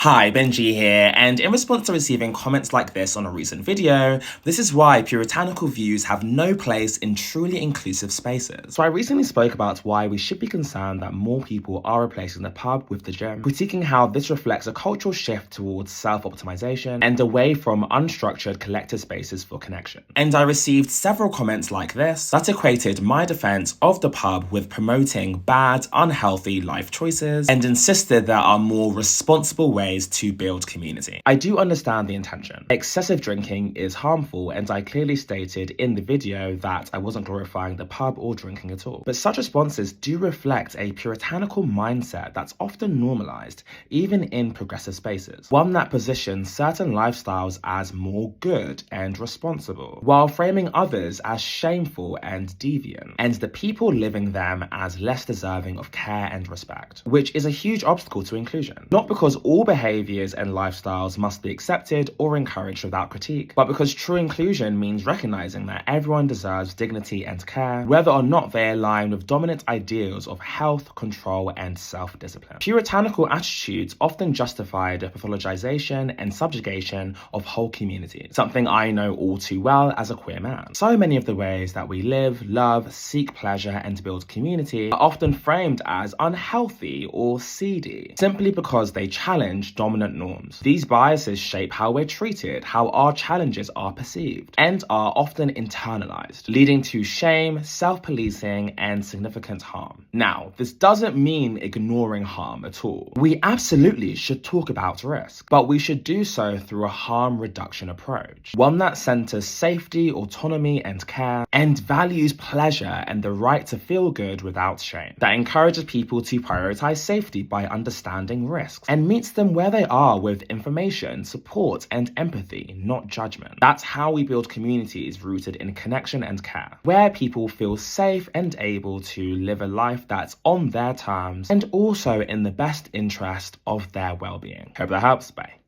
Hi, Benji here, and in response to receiving comments like this on a recent video, this is why puritanical views have no place in truly inclusive spaces. So I recently spoke about why we should be concerned that more people are replacing the pub with the gym, critiquing how this reflects a cultural shift towards self-optimization and away from unstructured collective spaces for connection. And I received several comments like this that equated my defense of the pub with promoting bad, unhealthy life choices and insisted there are more responsible ways to build community. I do understand the intention. Excessive drinking is harmful, and I clearly stated in the video that I wasn't glorifying the pub or drinking at all. But such responses do reflect a puritanical mindset that's often normalized, even in progressive spaces. One that positions certain lifestyles as more good and responsible, while framing others as shameful and deviant, and the people living them as less deserving of care and respect, which is a huge obstacle to inclusion. Not because all behaviors and lifestyles must be accepted or encouraged without critique, but because true inclusion means recognizing that everyone deserves dignity and care, whether or not they align with dominant ideals of health, control, and self-discipline. Puritanical attitudes often justify the pathologization and subjugation of whole communities, something I know all too well as a queer man. So many of the ways that we live, love, seek pleasure, and build community are often framed as unhealthy or seedy, simply because they challenge dominant norms. These biases shape how we're treated, how our challenges are perceived, and are often internalized, leading to shame, self-policing, and significant harm. Now, this doesn't mean ignoring harm at all. We absolutely should talk about risk, but we should do so through a harm reduction approach, one that centers safety, autonomy, and care, and values pleasure and the right to feel good without shame, that encourages people to prioritize safety by understanding risks, and meets them where they are with information, support, and empathy, not judgment. That's how we build communities rooted in connection and care, where people feel safe and able to live a life that's on their terms and also in the best interest of their well-being. Hope that helps. Bye.